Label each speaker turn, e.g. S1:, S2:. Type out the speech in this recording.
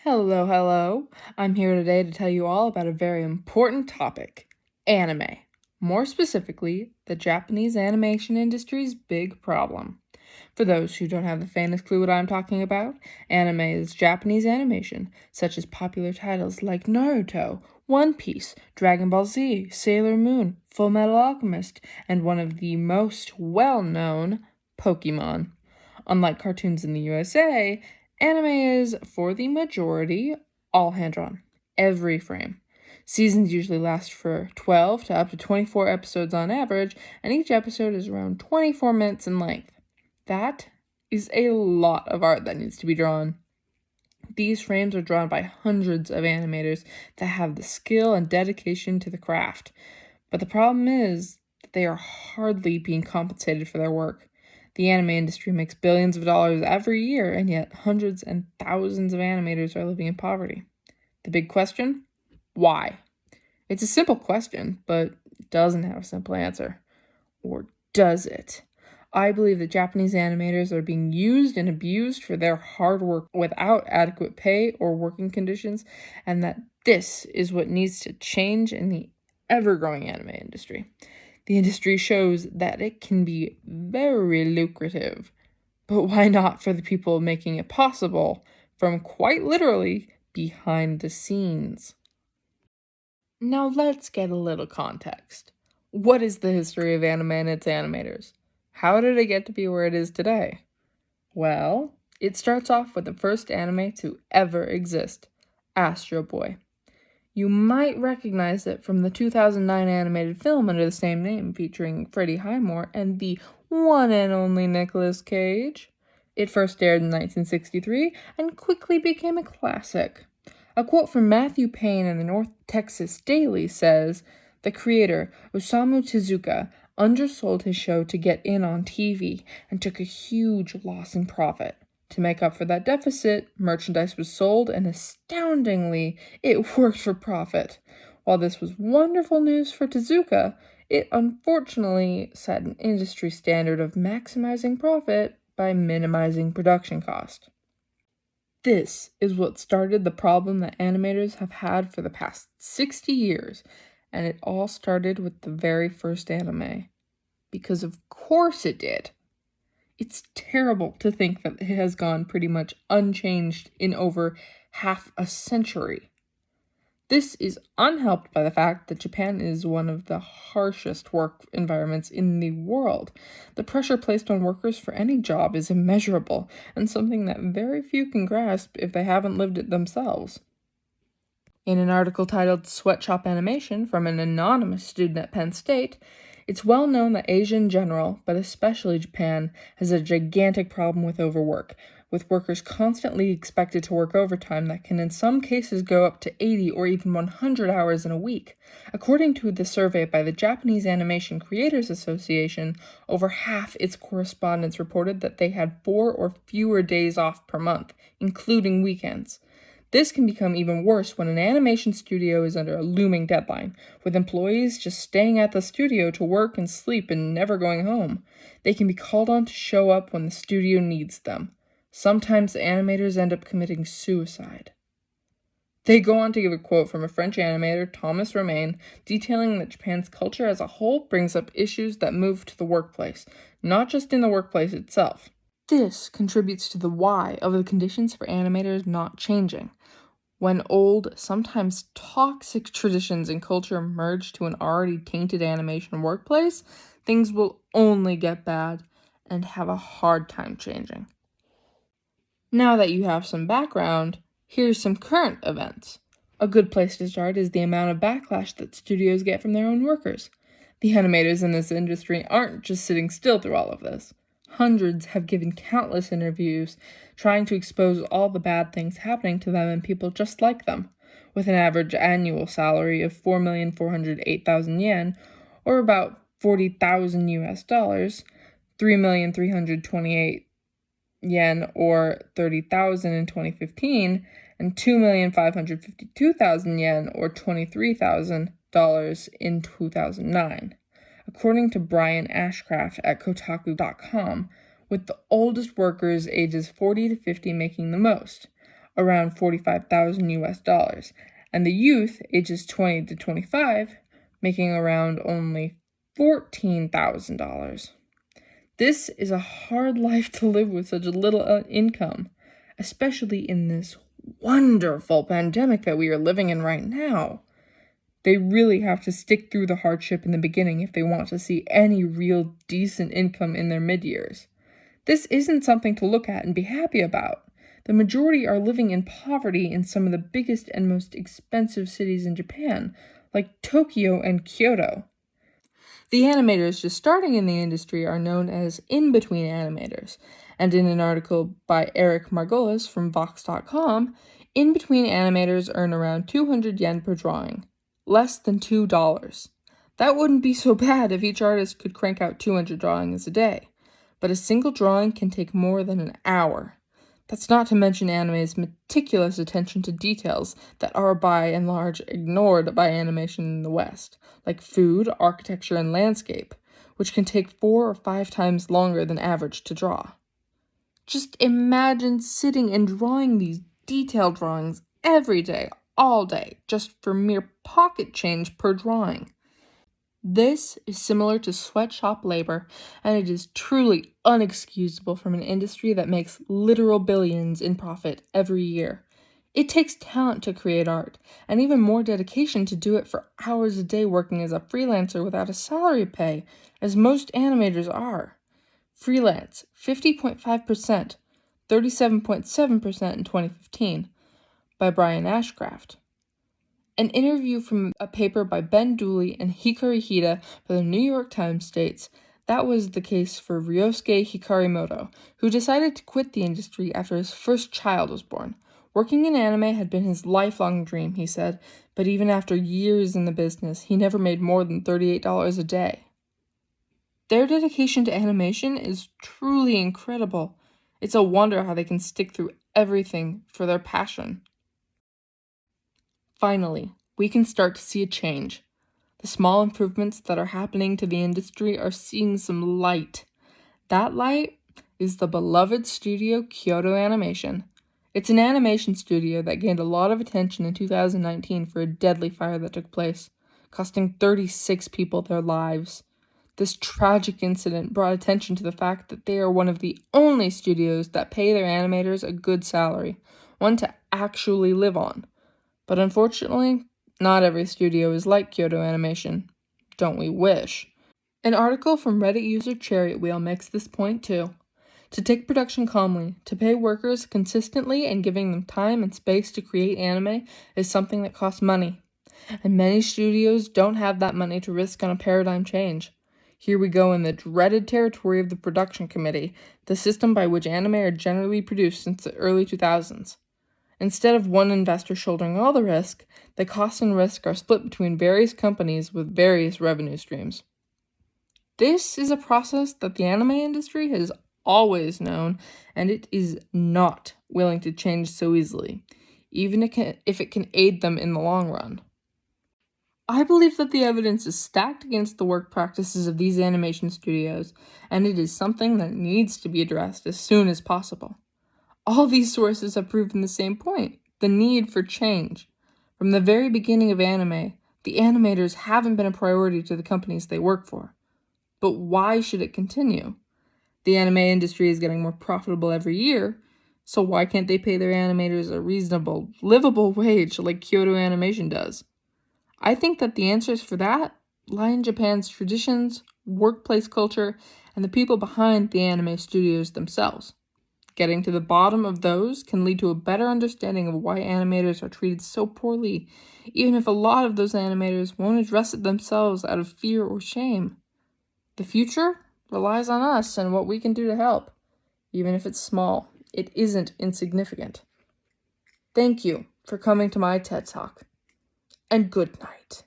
S1: Hello, hello. I'm here today to tell you all about a very important topic, anime. More specifically, the Japanese animation industry's big problem. For those who don't have the faintest clue what I'm talking about, anime is Japanese animation, such as popular titles like Naruto, One Piece, Dragon Ball Z, Sailor Moon, Full Metal Alchemist, and one of the most well-known, Pokemon. Unlike cartoons in the USA, anime is, for the majority, all hand-drawn, every frame. Seasons usually last for 12 to up to 24 episodes on average, and each episode is around 24 minutes in length. That is a lot of art that needs to be drawn. These frames are drawn by hundreds of animators that have the skill and dedication to the craft. But the problem is that they are hardly being compensated for their work. The anime industry makes billions of dollars every year, and yet hundreds and thousands of animators are living in poverty. The big question? Why? It's a simple question, but it doesn't have a simple answer. Or does it? I believe that Japanese animators are being used and abused for their hard work without adequate pay or working conditions, and that this is what needs to change in the ever-growing anime industry. The industry shows that it can be very lucrative, but why not for the people making it possible from quite literally behind the scenes? Now let's get a little context. What is the history of anime and its animators? How did it get to be where it is today? Well, it starts off with the first anime to ever exist, Astro Boy. You might recognize it from the 2009 animated film under the same name featuring Freddie Highmore and the one and only Nicolas Cage. It first aired in 1963 and quickly became a classic. A quote from Matthew Payne in the North Texas Daily says, "The creator, Osamu Tezuka, undersold his show to get in on TV and took a huge loss in profit. To make up for that deficit, merchandise was sold, and astoundingly, it worked for profit. While this was wonderful news for Tezuka, it unfortunately set an industry standard of maximizing profit by minimizing production cost." This is what started the problem that animators have had for the past 60 years, and it all started with the very first anime. Because of course it did. It's terrible to think that it has gone pretty much unchanged in over half a century. This is unhelped by the fact that Japan is one of the harshest work environments in the world. The pressure placed on workers for any job is immeasurable, and something that very few can grasp if they haven't lived it themselves. In an article titled "Sweatshop Animation" from an anonymous student at Penn State, it's well known that Asia in general, but especially Japan, has a gigantic problem with overwork, with workers constantly expected to work overtime that can in some cases go up to 80 or even 100 hours in a week. According to the survey by the Japanese Animation Creators Association, over half its correspondents reported that they had 4 or fewer days off per month, including weekends. This can become even worse when an animation studio is under a looming deadline, with employees just staying at the studio to work and sleep and never going home. They can be called on to show up when the studio needs them. Sometimes animators end up committing suicide. They go on to give a quote from a French animator, Thomas Romain, detailing that Japan's culture as a whole brings up issues that move to the workplace, not just in the workplace itself. This contributes to the why of the conditions for animators not changing. When old, sometimes toxic traditions and culture merge to an already tainted animation workplace, things will only get bad and have a hard time changing. Now that you have some background, here's some current events. A good place to start is the amount of backlash that studios get from their own workers. The animators in this industry aren't just sitting still through all of this. Hundreds have given countless interviews trying to expose all the bad things happening to them and people just like them. With an average annual salary of 4,408,000 yen, or about 40,000 US dollars, 3,328 yen, or 30,000 in 2015, and 2,552,000 yen, or $23,000 in 2009. According to Brian Ashcraft at Kotaku.com, with the oldest workers ages 40 to 50 making the most. around $45,000, and the youth, ages 20 to 25, making around only $14,000. This is a hard life to live with such little income, especially in this wonderful pandemic that we are living in right now. They really have to stick through the hardship in the beginning if they want to see any real decent income in their mid-years. This isn't something to look at and be happy about. The majority are living in poverty in some of the biggest and most expensive cities in Japan, like Tokyo and Kyoto. The animators just starting in the industry are known as in-between animators, and in an article by Eric Margolis from Vox.com, in-between animators earn around 200 yen per drawing, less than $2. That wouldn't be so bad if each artist could crank out 200 drawings a day, but a single drawing can take more than an hour. That's not to mention anime's meticulous attention to details that are by and large ignored by animation in the West, like food, architecture, and landscape, which can take 4 or 5 times longer than average to draw. Just imagine sitting and drawing these detailed drawings every day, all day, just for mere pocket change per drawing. This is similar to sweatshop labor, and it is truly unexcusable from an industry that makes literal billions in profit every year. It takes talent to create art, and even more dedication to do it for hours a day working as a freelancer without a salary pay, as most animators are. Freelance, 50.5%, 37.7% in 2015, by Brian Ashcraft. An interview from a paper by Ben Dooley and Hikari Hida for the New York Times states that was the case for Ryosuke Hikarimoto, who decided to quit the industry after his first child was born. Working in anime had been his lifelong dream, he said, but even after years in the business, he never made more than $38 a day. Their dedication to animation is truly incredible. It's a wonder how they can stick through everything for their passion. Finally, we can start to see a change. The small improvements that are happening to the industry are seeing some light. That light is the beloved studio Kyoto Animation. It's an animation studio that gained a lot of attention in 2019 for a deadly fire that took place, costing 36 people their lives. This tragic incident brought attention to the fact that they are one of the only studios that pay their animators a good salary, one to actually live on. But unfortunately, not every studio is like Kyoto Animation. Don't we wish? An article from Reddit user Chariot Wheel makes this point too. To take production calmly, to pay workers consistently and giving them time and space to create anime is something that costs money. And many studios don't have that money to risk on a paradigm change. Here we go in the dreaded territory of the production committee, the system by which anime are generally produced since the early 2000s. Instead of one investor shouldering all the risk, the cost and risk are split between various companies with various revenue streams. This is a process that the anime industry has always known, and it is not willing to change so easily, even if it can aid them in the long run. I believe that the evidence is stacked against the work practices of these animation studios, and it is something that needs to be addressed as soon as possible. All these sources have proven the same point, the need for change. From the very beginning of anime, the animators haven't been a priority to the companies they work for. But why should it continue? The anime industry is getting more profitable every year, so why can't they pay their animators a reasonable, livable wage like Kyoto Animation does? I think that the answers for that lie in Japan's traditions, workplace culture, and the people behind the anime studios themselves. Getting to the bottom of those can lead to a better understanding of why animators are treated so poorly, even if a lot of those animators won't address it themselves out of fear or shame. The future relies on us and what we can do to help. Even if it's small, it isn't insignificant. Thank you for coming to my TED Talk, and good night.